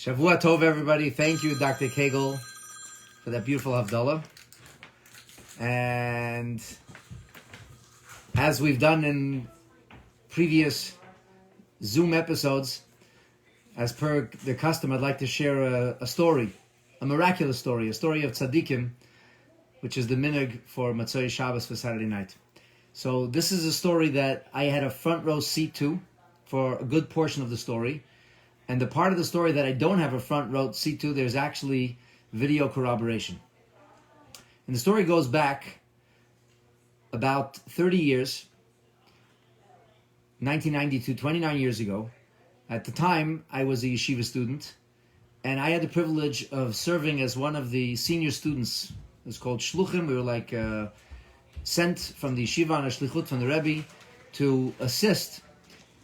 Shavua Tov, everybody. Thank you, Dr. Kegel, for that beautiful Havdalah. And as we've done in previous Zoom episodes, as per the custom, I'd like to share a story, a miraculous story, a story of tzaddikim, which is the minhag for Motzei Shabbos for Saturday night. So this is a story that I had a front row seat to for a good portion of the story. And the part of the story that I don't have a front row seat to, there's actually video corroboration. And the story goes back about 30 years, 1992, 29 years ago. At the time, I was a yeshiva student, and I had the privilege of serving as one of the senior students. It was called shluchim. We were like sent from the yeshiva on a shlichut from the Rebbe to assist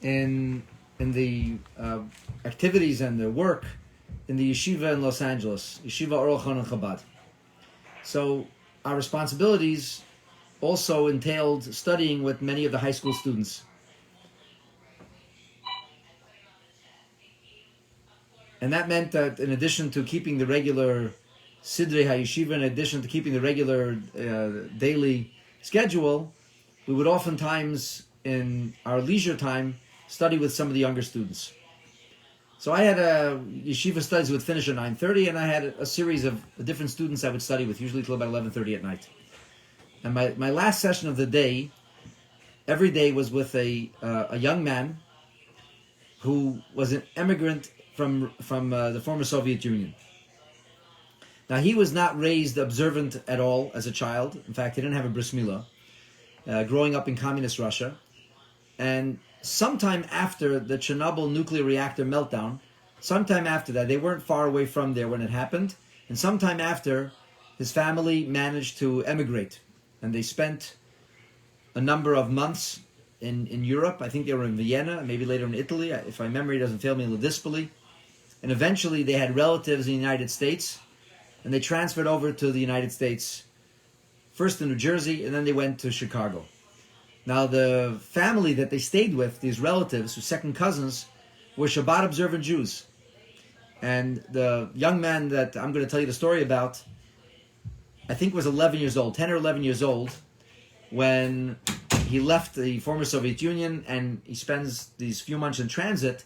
in the activities and the work in the yeshiva in Los Angeles, Yeshiva Oral Chanan Chabad. So our responsibilities also entailed studying with many of the high school students. And that meant that in addition to keeping the regular Sidrei HaYeshiva, in addition to keeping the regular daily schedule, we would oftentimes, in our leisure time, study with some of the younger students. So I had yeshiva studies would finish at 9:30, and I had a series of different students I would study with, usually till about 11:30 at night. And my last session of the day, every day, was with a young man who was an immigrant from the former Soviet Union. Now, he was not raised observant at all as a child. In fact, he didn't have a bris milah, growing up in communist Russia. And sometime after the Chernobyl nuclear reactor meltdown, sometime after that, they weren't far away from there when it happened, and sometime after, his family managed to emigrate. And they spent a number of months in Europe. I think they were in Vienna, maybe later in Italy, if my memory doesn't fail me, in Ladispoli. And eventually they had relatives in the United States, and they transferred over to the United States, first to New Jersey, and then they went to Chicago. Now, the family that they stayed with, these relatives, whose second cousins, were Shabbat observant Jews. And the young man that I'm going to tell you the story about, I think was 11 years old, 10 or 11 years old, when he left the former Soviet Union, and he spends these few months in transit.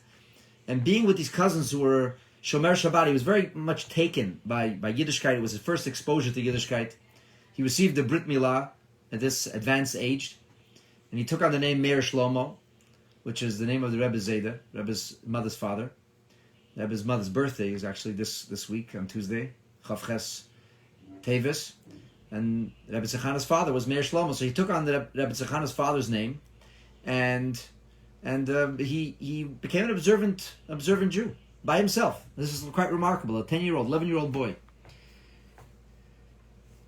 And being with these cousins who were Shomer Shabbat, he was very much taken by Yiddishkeit. It was his first exposure to Yiddishkeit. He received the Brit Milah at this advanced age. And he took on the name Meir Shlomo, which is the name of the Rebbe Zayda, Rebbe's mother's father. Rebbe's mother's birthday is actually this week on Tuesday, Chavches Tevis. And Rebbe Tzechana's father was Meir Shlomo, so he took on the Rebbe Tzechana's father's name, and he became an observant Jew by himself. This is quite remarkable. A 10-year-old, 11-year-old boy.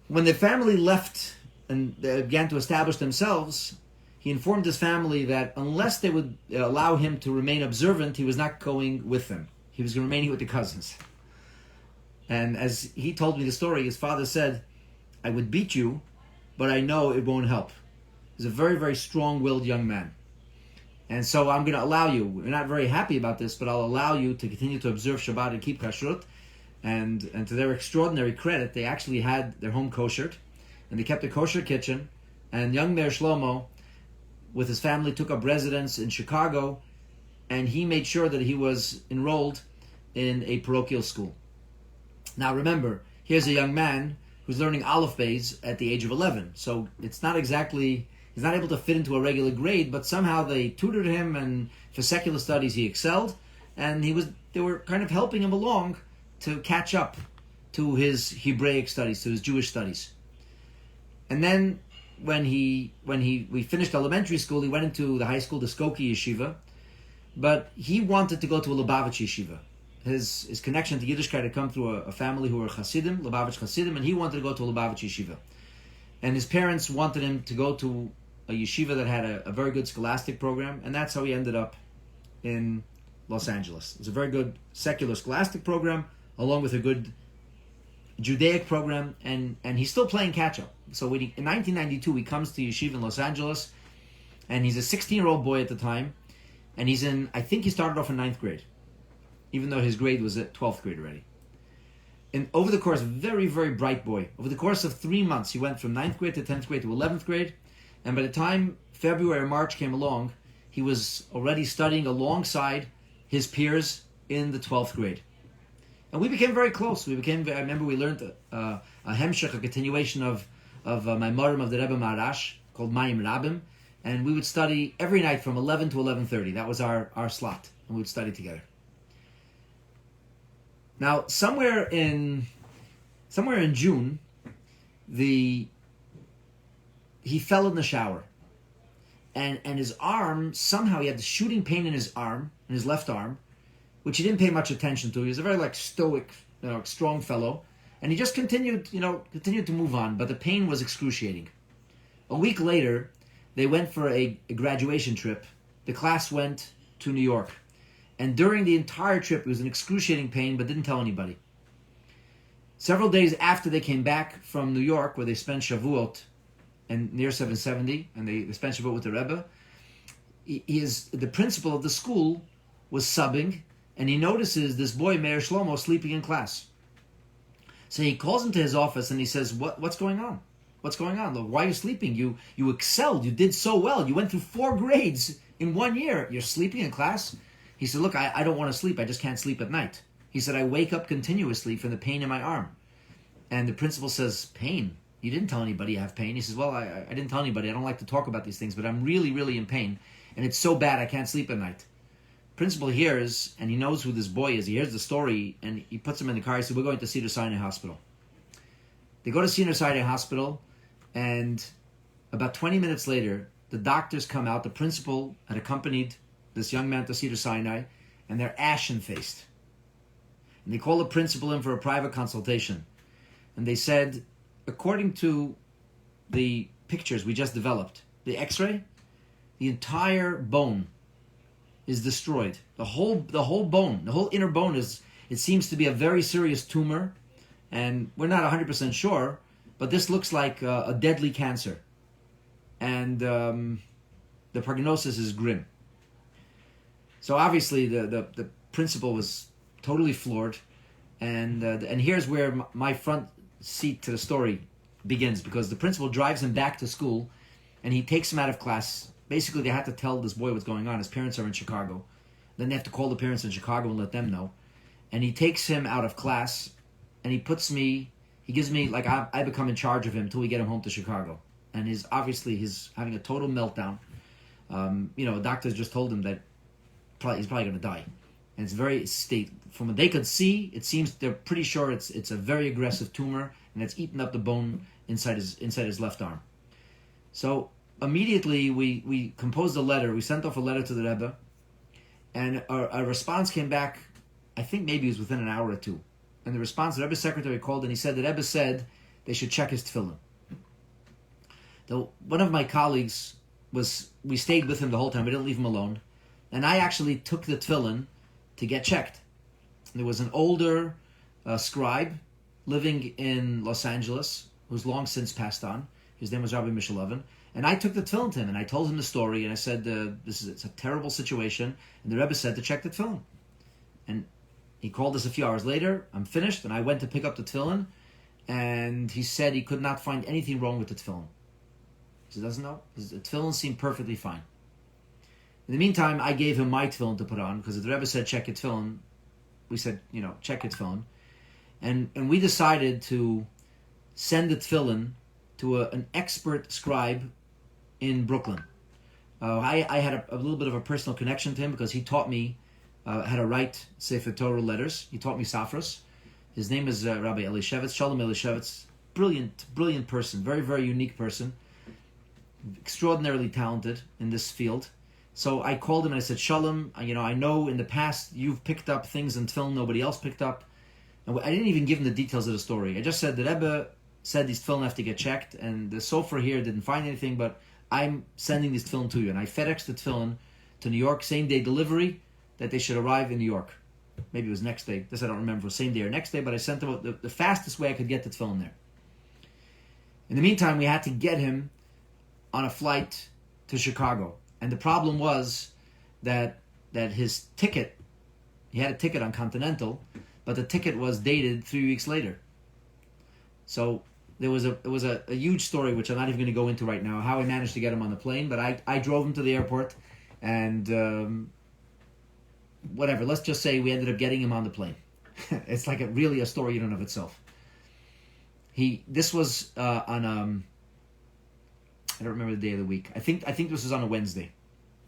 When the family left and they began to establish themselves, he informed his family that unless they would allow him to remain observant, he was not going with them. He was going to remain here with the cousins. And as he told me the story, his father said, "I would beat you, but I know it won't help." He's a very, very strong-willed young man. And so I'm going to allow you. We're not very happy about this, but I'll allow you to continue to observe Shabbat and keep kashrut. And to their extraordinary credit, they actually had their home koshered, and they kept a kosher kitchen. And young Meir Shlomo, with his family, took up residence in Chicago, and he made sure that he was enrolled in a parochial school. Now remember, here's a young man who's learning Aleph Beis at the age of 11. So it's not exactly, he's not able to fit into a regular grade, but somehow they tutored him, and for secular studies he excelled, and they were kind of helping him along to catch up to his Hebraic studies, to his Jewish studies. And then when we finished elementary school, he went into the high school, the Skokie Yeshiva, but he wanted to go to a Lubavitch Yeshiva. His connection to Yiddishkeit had come through a family who were Hasidim, Lubavitch Hasidim, and he wanted to go to a Lubavitch Yeshiva. And his parents wanted him to go to a yeshiva that had a very good scholastic program, and that's how he ended up in Los Angeles. It's a very good secular scholastic program, along with a good Judaic program, and he's still playing catch-up. So in 1992, he comes to yeshiva in Los Angeles, and he's a 16-year-old boy at the time, and I think he started off in 9th grade. even though his grade was at 12th grade already. And over the course, very, very bright boy. Over the course of 3 months, he went from 9th grade to 10th grade to 11th grade. And by the time February or March came along, he was already studying alongside his peers in the 12th grade. And we became very close. I remember we learned a hemshech, a continuation of my Marim of the Rebbe Maharash, called Mayim Rabim. And we would study every night from 11 to 11:30. That was our slot. And we would study together. Now, somewhere in June, he fell in the shower, and his arm, somehow he had the shooting pain in his arm, in his left arm, which he didn't pay much attention to. He was a very stoic, strong fellow, and he just continued to move on, but the pain was excruciating. A week later, they went for a graduation trip. The class went to New York. And during the entire trip, it was an excruciating pain, but didn't tell anybody. Several days after they came back from New York, where they spent Shavuot, and near 770, and they spent Shavuot with the Rebbe, the principal of the school was subbing, and he notices this boy, Meir Shlomo, sleeping in class. So he calls him to his office, and he says, what's going on? What's going on? Look, why are you sleeping? You excelled. You did so well. You went through 4 grades in 1 year. You're sleeping in class? He said, look, I don't want to sleep. I just can't sleep at night. He said, I wake up continuously from the pain in my arm. And the principal says, pain? You didn't tell anybody you have pain. He says, well, I didn't tell anybody. I don't like to talk about these things, but I'm really, really in pain. And it's so bad I can't sleep at night. Principal hears, and he knows who this boy is. He hears the story, and he puts him in the car. He said, we're going to Cedar Sinai Hospital. They go to Cedar Sinai Hospital, and about 20 minutes later, the doctors come out. The principal had accompanied this young man to Cedar Sinai, and they're ashen-faced. And they call the principal in for a private consultation. And they said, according to the pictures we just developed, the x-ray, the entire bone is destroyed. The whole bone, the whole inner bone it seems to be a very serious tumor, and we're not 100% sure, but this looks like a deadly cancer. And the prognosis is grim. So obviously the principal was totally floored, and here's where my front seat to the story begins, because the principal drives him back to school, and he takes him out of class. Basically, they had to tell this boy what's going on. His parents are in Chicago. Then they have to call the parents in Chicago and let them know. And he takes him out of class, and he gives me, like, I become in charge of him until we get him home to Chicago. And he's having a total meltdown. Doctors just told him that he's probably going to die. And it's very from what they could see, it seems they're pretty sure it's a very aggressive tumor, and it's eaten up the bone inside his left arm. So immediately we composed a letter. We sent off a letter to the Rebbe, and a response came back. I think maybe it was within an hour or two. And the response, the Rebbe's secretary called, and he said that Rebbe said they should check his tefillin. Though one of my colleagues we stayed with him the whole time. We didn't leave him alone. And I actually took the tefillin to get checked. There was an older scribe living in Los Angeles who's long since passed on. His name was Rabbi Mishalevin. And I took the tefillin to him, and I told him the story, and I said, it's a terrible situation. And the Rebbe said to check the tefillin. And he called us a few hours later. I'm finished, and I went to pick up the tefillin, and he said he could not find anything wrong with the tefillin. He doesn't know. The tefillin seemed perfectly fine. In the meantime, I gave him my tefillin to put on, because the Rebbe said, check your tefillin. We said, check your tefillin. And we decided to send the tefillin to an expert scribe in Brooklyn. I had a little bit of a personal connection to him, because he taught me how to write Sefer Torah letters. He taught me Safras. His name is Rabbi Elishevitz, Shalom Elishevitz. Brilliant person, very, very unique person. Extraordinarily talented in this field. So I called him and I said, Shalom, I know in the past you've picked up things in tefillin nobody else picked up. And I didn't even give him the details of the story. I just said the Rebbe said these tefillin have to get checked, and the sofer here didn't find anything, but I'm sending these tefillin to you. And I FedExed the tefillin to New York, same day delivery, that they should arrive in New York. Maybe it was next day. This I don't remember, it was same day or next day, but I sent them the fastest way I could get the tefillin there. In the meantime, we had to get him on a flight to Chicago. And the problem was that his ticket He had a ticket on Continental, but the ticket was dated 3 weeks later. So it was a huge story, which I'm not even going to go into right now, how I managed to get him on the plane. But I drove him to the airport, and whatever. Let's just say we ended up getting him on the plane. It's like really a story in and of itself. This was on I don't remember the day of the week. I think this was on a Wednesday,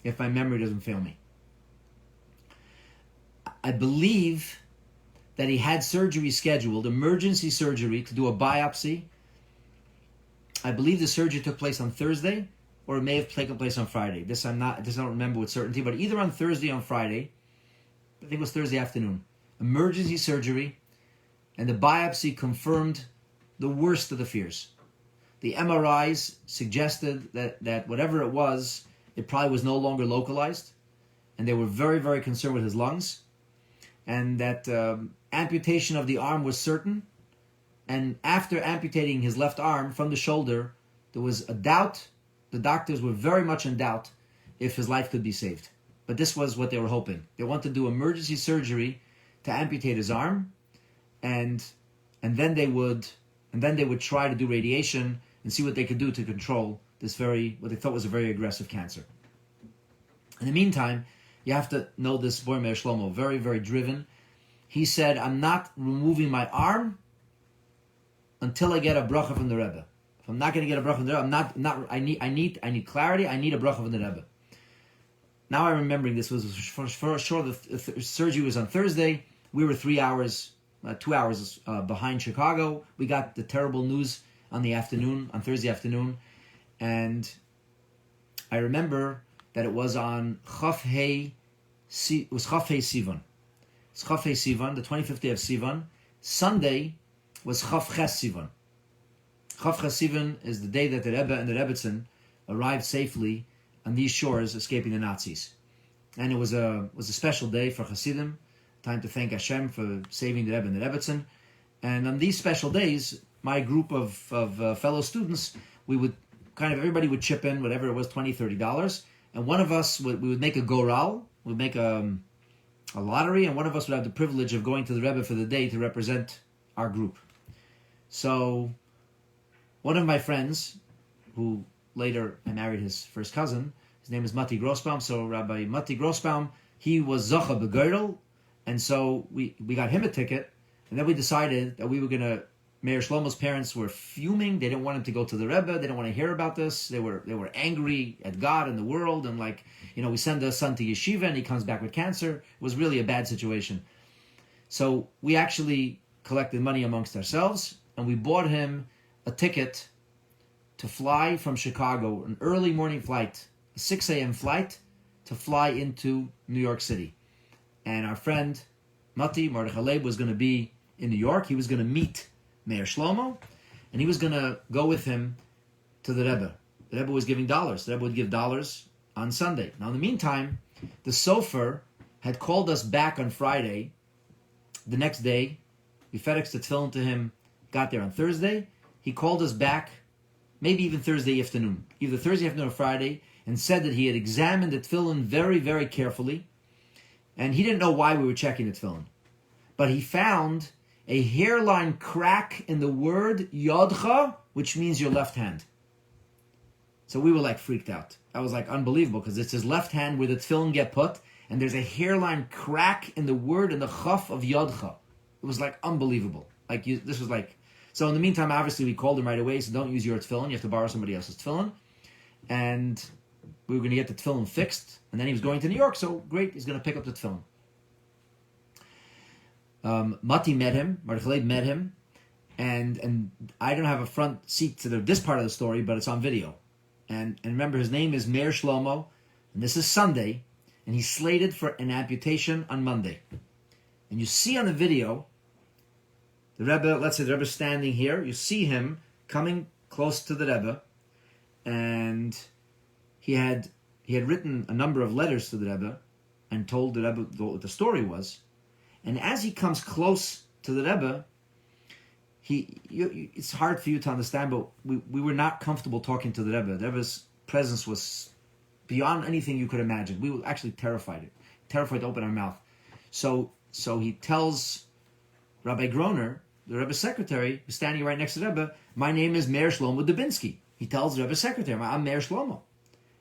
if my memory doesn't fail me. I believe that he had surgery scheduled, emergency surgery, to do a biopsy. I believe the surgery took place on Thursday, or it may have taken place on Friday. This I don't remember with certainty, but either on Thursday or on Friday. I think it was Thursday afternoon. Emergency surgery, and the biopsy confirmed the worst of the fears. The MRIs suggested that whatever it was, it probably was no longer localized, and they were very, very concerned with his lungs, and that amputation of the arm was certain. And after amputating his left arm from the shoulder, there was a doubt. The doctors were very much in doubt if his life could be saved. But this was what they were hoping. They wanted to do emergency surgery to amputate his arm, and then they would try to do radiation and see what they could do to control this what they thought was a very aggressive cancer. In the meantime, you have to know this boy Meir Shlomo, very, very driven. He said, "I'm not removing my arm until I get a bracha from the Rebbe. If I'm not going to get a bracha from the Rebbe, I need clarity. I need a bracha from the Rebbe." Now I'm remembering this was for sure. The surgery was on Thursday. We were 2 hours behind Chicago. We got the terrible news on Thursday afternoon, and I remember that it was on Chaf Hei Sivan. It's Chaf Hei Sivan, the 25th day of Sivan. Sunday was Chaf Ches Sivan. Chaf Ches Sivan is the day that the Rebbe and the Rebbetzin arrived safely on these shores, escaping the Nazis. And it was a special day for Hasidim, time to thank Hashem for saving the Rebbe and the Rebbetzin. And on these special days, my group of fellow students, everybody would chip in whatever it was, $20, $30, and one of us we would make a goral, we'd make a lottery, and one of us would have the privilege of going to the Rebbe for the day to represent our group. So one of my friends, who later I married his first cousin, his name is Mati Grossbaum, so Rabbi Mati Grossbaum, he was Zocha Begeirl, and so we got him a ticket, and then we decided that we were going to. Meir Shlomo's parents were fuming. They didn't want him to go to the Rebbe. They didn't want to hear about this. They were angry at God and the world, and we send the son to yeshiva and he comes back with cancer. It was really a bad situation. So we actually collected money amongst ourselves, and we bought him a ticket to fly from Chicago, an early morning flight, a 6 a.m. flight, to fly into New York City. And our friend Mati Mordechai Leib was going to be in New York. He was going to meet Meir Shlomo, and he was going to go with him to the Rebbe. The Rebbe was giving dollars. The Rebbe would give dollars on Sunday. Now, in the meantime, the sofer had called us back on Friday. The next day, we FedExed the tefillin to him, got there on Thursday. He called us back, maybe even Thursday afternoon, either Thursday afternoon or Friday, and said that he had examined the tefillin very, very carefully, and he didn't know why we were checking the tefillin. But he found a hairline crack in the word Yodcha, which means your left hand. So we were freaked out. That was unbelievable, because it's his left hand where the tefillin get put, and there's a hairline crack in the word in the Chaf of Yodcha. It was unbelievable. So in the meantime, obviously we called him right away, so don't use your tefillin, you have to borrow somebody else's tefillin. And we were going to get the tefillin fixed, and then he was going to New York, so great, he's going to pick up the tefillin. Mati met him, Mordechai met him, and I don't have a front seat to this part of the story, but it's on video. And remember, his name is Meir Shlomo, and this is Sunday, and he's slated for an amputation on Monday. And you see on the video, the Rebbe, let's say the Rebbe's standing here, you see him coming close to the Rebbe, and he had written a number of letters to the Rebbe, and told the Rebbe what the story was. And as he comes close to the Rebbe, it's hard for you to understand, but we were not comfortable talking to the Rebbe. The Rebbe's presence was beyond anything you could imagine. We were actually terrified to open our mouth. So he tells Rabbi Groner, the Rebbe's secretary, who's standing right next to the Rebbe, my name is Meir Shlomo Dubinsky. He tells the Rebbe's secretary, I'm Meir Shlomo.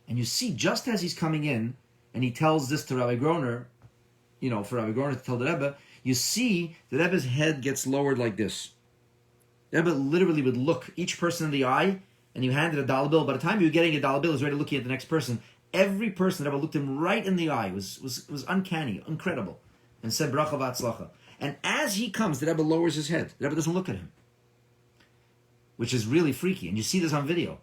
And you see, just as he's coming in, and he tells this to Rabbi Groner, for Rabbi Groner to tell the Rebbe, you see the Rebbe's head gets lowered like this. The Rebbe literally would look each person in the eye, and you handed a dollar bill. By the time you were getting a dollar bill, he was already looking at the next person. Every person, the Rebbe looked him right in the eye. It was uncanny, incredible, and said bracha v'atzlacha. And as he comes, the Rebbe lowers his head. The Rebbe doesn't look at him, which is really freaky. And you see this on video.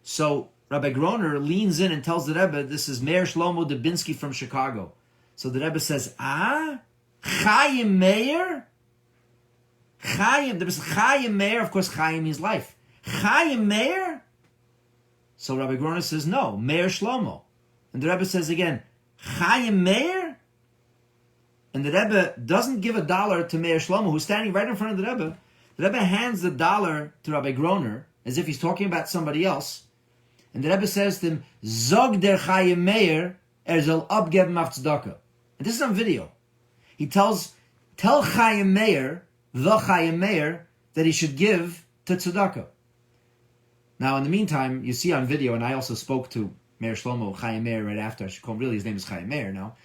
So Rabbi Groner leans in and tells the Rebbe, this is Meir Shlomo Dubinsky from Chicago. So the Rebbe says, Chaim Meir? Chaim, there was Chaim Meir, of course Chaim means life. Chaim Meir? So Rabbi Groner says, no, Meir Shlomo. And the Rebbe says again, Chaim Meir? And the Rebbe doesn't give a dollar to Meir Shlomo, who's standing right in front of the Rebbe. The Rebbe hands the dollar to Rabbi Groner, as if he's talking about somebody else. And the Rebbe says to him, Zog der Chaim Meir, soll abgeben auf tzedakah. And this is on video. He tell Chaim Meir, the Chaim Meir, that he should give to tzedakah. Now, in the meantime, you see on video, and I also spoke to Meir Shlomo, Chaim Meir, right after. I should call him, really, his name is Chaim Meir now.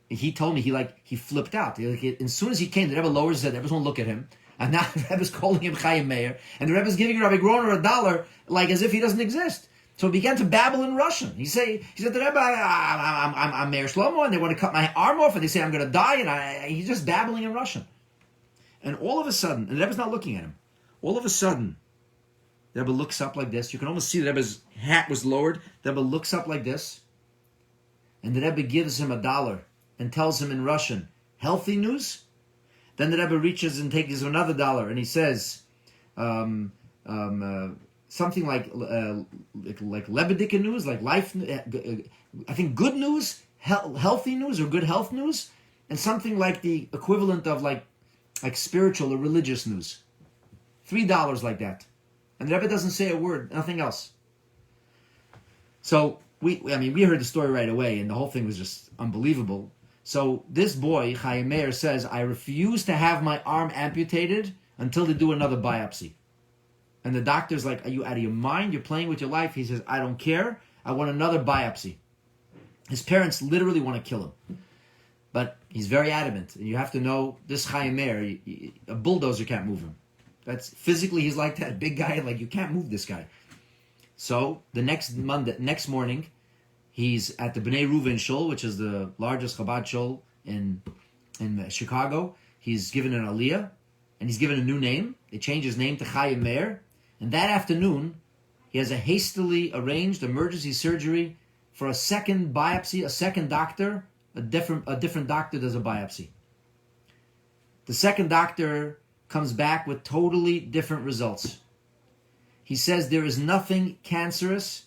He told me he flipped out. As soon as he came, the Rebbe lowers his head, everyone look at him. And now the Rebbe's calling him Chaim Meir, and the Rebbe's giving Rabbi Groner a dollar, like as if he doesn't exist. So he began to babble in Russian. He said to the Rebbe, I'm Meir Shlomo, and they want to cut my arm off, and they say I'm going to die, and he's just babbling in Russian. And all of a sudden, and the Rebbe's not looking at him, all of a sudden, the Rebbe looks up like this. You can almost see the Rebbe's hat was lowered. The Rebbe looks up like this, and the Rebbe gives him a dollar and tells him in Russian, healthy news? Then the Rebbe reaches and takes another dollar, and he says something like lebedika news, like life. I think good news, healthy news, or good health news, and something like the equivalent of like spiritual or religious news. $3 like that, and the Rebbe doesn't say a word, nothing else. So we heard the story right away, and the whole thing was just unbelievable. So this boy, Chaim Meir, says, I refuse to have my arm amputated until they do another biopsy. And the doctor's like, are you out of your mind? You're playing with your life? He says, I don't care. I want another biopsy. His parents literally want to kill him. But he's very adamant. And you have to know, this Chaim Meir, a bulldozer can't move him. That's physically, he's like that big guy, like you can't move this guy. So the next morning, he's at the Bnei Reuven Shul, which is the largest Chabad Shul in Chicago. He's given an aliyah, and he's given a new name. They change his name to Chaim Meir. And that afternoon, he has a hastily arranged emergency surgery for a second biopsy, a second doctor, a different doctor does a biopsy. The second doctor comes back with totally different results. He says there is nothing cancerous.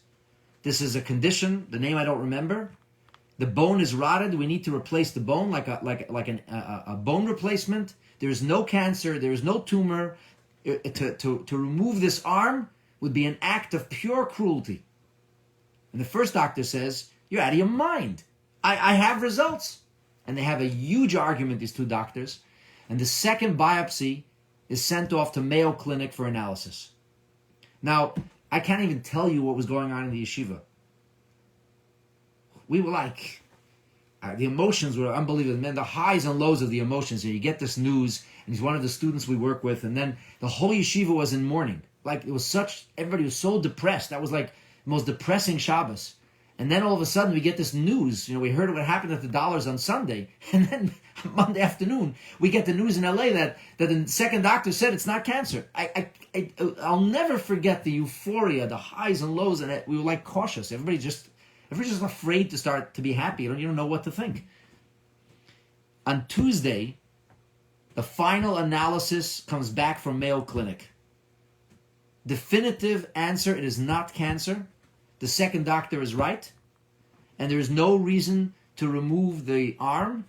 This is a condition, the name I don't remember. The bone is rotted. We need to replace the bone like a bone replacement. There is no cancer. There is no tumor. To remove this arm would be an act of pure cruelty. And the first doctor says, you're out of your mind. I have results. And they have a huge argument, these two doctors. And the second biopsy is sent off to Mayo Clinic for analysis. Now, I can't even tell you what was going on in the yeshiva. We were like, the emotions were unbelievable. Man, the highs and lows of the emotions. And you get this news, and he's one of the students we work with, and then the whole yeshiva was in mourning. Like, everybody was so depressed. That was like the most depressing Shabbos. And then all of a sudden we get this news. We heard what happened at the Dollars on Sunday. And then Monday afternoon, we get the news in LA that the second doctor said it's not cancer. I'll never forget the euphoria, the highs and lows, and we were like cautious. Everybody's just afraid to start to be happy. You don't know what to think. On Tuesday, the final analysis comes back from Mayo Clinic. Definitive answer, it is not cancer. The second doctor is right, and there is no reason to remove the arm.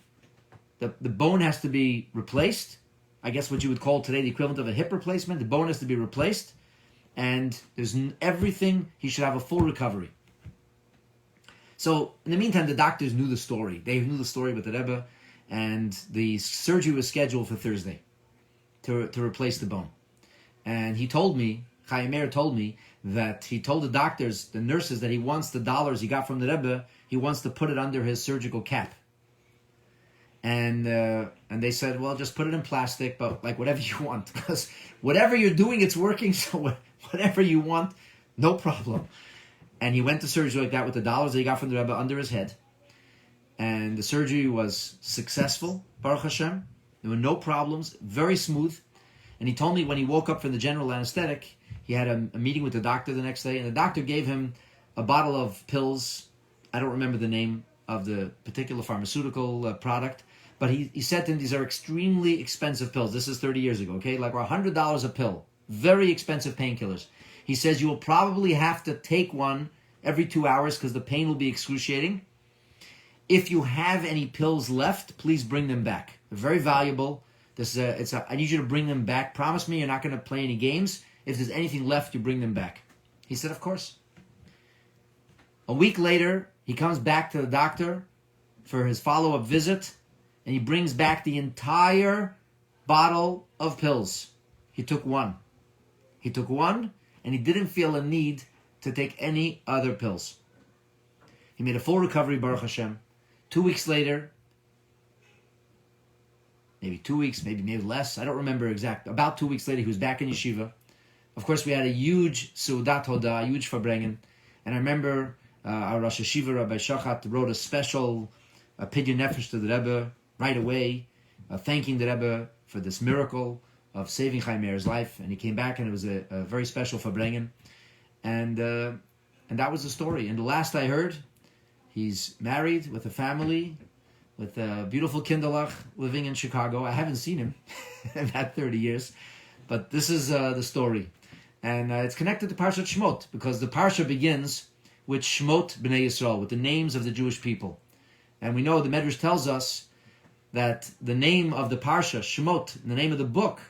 The bone has to be replaced. I guess what you would call today the equivalent of a hip replacement. The bone has to be replaced, and there's everything. He should have a full recovery. So in the meantime, the doctors knew the story. They knew the story with the Rebbe, and the surgery was scheduled for Thursday to replace the bone. And he told me, Chaim Meir told me, that he told the doctors, the nurses, that he wants the dollars he got from the Rebbe, he wants to put it under his surgical cap. And they said, well, just put it in plastic, but like whatever you want, because whatever you're doing, it's working. So whatever you want, no problem. And he went to surgery like that with the dollars that he got from the Rebbe under his head. And the surgery was successful, Baruch Hashem. There were no problems, very smooth. And he told me when he woke up from the general anesthetic, he had a meeting with the doctor the next day, and the doctor gave him a bottle of pills. I don't remember the name of the particular pharmaceutical product, but he said to him, these are extremely expensive pills. This is 30 years ago, okay? Like $100 a pill. Very expensive painkillers. He says you will probably have to take one every 2 hours because the pain will be excruciating. If you have any pills left, please bring them back. They're very valuable. I need you to bring them back. Promise me you're not going to play any games. If there's anything left, you bring them back. He said, of course. A week later, he comes back to the doctor for his follow-up visit, and he brings back the entire bottle of pills. He took one. And he didn't feel a need to take any other pills. He made a full recovery, Baruch Hashem. 2 weeks later, maybe 2 weeks, maybe less, I don't remember exact. About 2 weeks later, he was back in yeshiva. Of course, we had a huge Seudat Hoda, a huge Zoombrengen. And I remember our Rosh Hashiva, Rabbi Shachat, wrote a special Pidyon Nefesh to the Rebbe right away, thanking the Rebbe for this miracle of saving Chaim Meir's life. And he came back, and it was a very special Zoombrengen. And that was the story. And the last I heard, he's married with a family, with a beautiful Kinderlach living in Chicago. I haven't seen him in that 30 years. But this is the story. And it's connected to Parshat Shemot, because the Parsha begins with Shemot B'nai Yisrael, with the names of the Jewish people. And we know the Medrash tells us that the name of the Parsha, Shemot, the name of the book,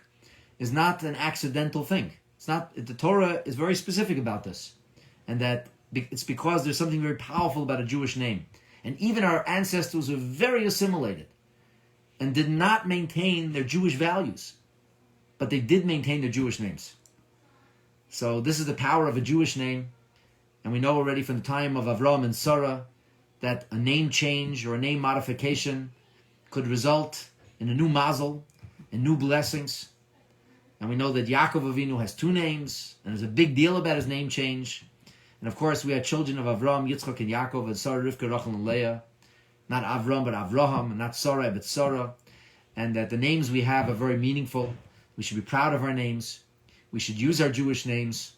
is not an accidental thing. It's not. The Torah is very specific about this. And that it's because there's something very powerful about a Jewish name. And even our ancestors were very assimilated and did not maintain their Jewish values. But they did maintain their Jewish names. So this is the power of a Jewish name. And we know already from the time of Avram and Sarah that a name change or a name modification could result in a new mazel and new blessings. And we know that Yaakov Avinu has 2 names, and there's a big deal about his name change. And of course, we had children of Avram, Yitzchak, and Yaakov, and Sarah, Rivka, Rachel, and Leah. Not Avram, but Avraham, and not Sarah, but Sarah. And that the names we have are very meaningful. We should be proud of our names. We should use our Jewish names.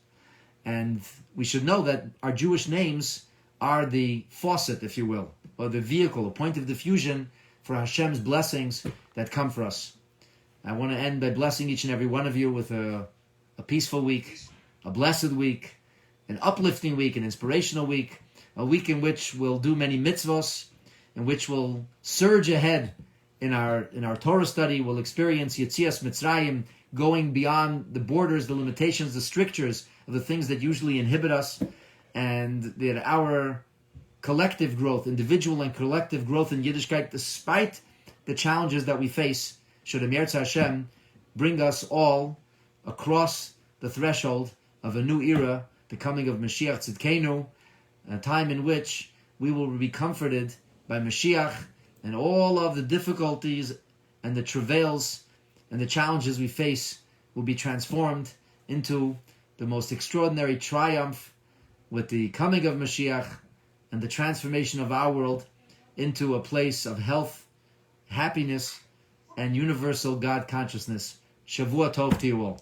And we should know that our Jewish names are the faucet, if you will, or the vehicle, a point of diffusion for Hashem's blessings that come for us. I want to end by blessing each and every one of you with a peaceful week, a blessed week, an uplifting week, an inspirational week, a week in which we'll do many mitzvos, in which we'll surge ahead in our Torah study. We'll experience Yetzias Mitzrayim, going beyond the borders, the limitations, the strictures of the things that usually inhibit us, and that our collective growth, individual and collective growth in Yiddishkeit, despite the challenges that we face, should Emir Hashem bring us all across the threshold of a new era, the coming of Mashiach Tzidkenu, a time in which we will be comforted by Mashiach, and all of the difficulties and the travails and the challenges we face will be transformed into the most extraordinary triumph with the coming of Mashiach and the transformation of our world into a place of health, happiness, and universal God consciousness. Shavua Tov to you all.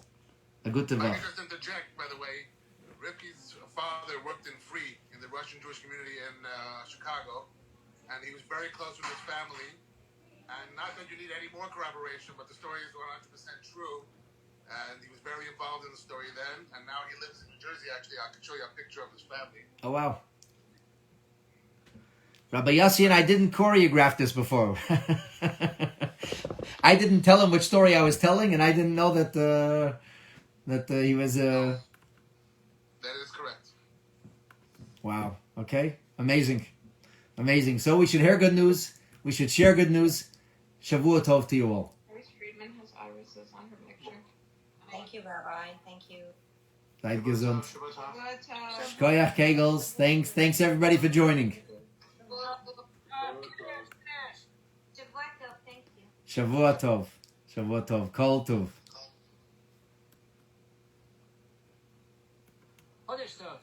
A good If I tevach. could just interject, by the way, Ripke's father worked in free in the Russian Jewish community in Chicago, and he was very close with his family. And not that you need any more corroboration, but the story is 100% true. And he was very involved in the story then, and now he lives in New Jersey, actually. I can show you a picture of his family. Oh, wow. Rabbi Yossi and I didn't choreograph this before. I didn't tell him which story I was telling, and I didn't know that he was... That is correct. Wow. Okay. Amazing. Amazing. So we should hear good news. We should share good news. Shavua Tov to you all. Iris Friedman has irises on her picture. Thank you, Rabbi. Thank you. Seid gesund. Shabbat Tov. Shkoyach Kegels. Thanks everybody for joining. Thank you. Shavua Tov. Shavua Tov. Kol Tov. Chodesh Tov.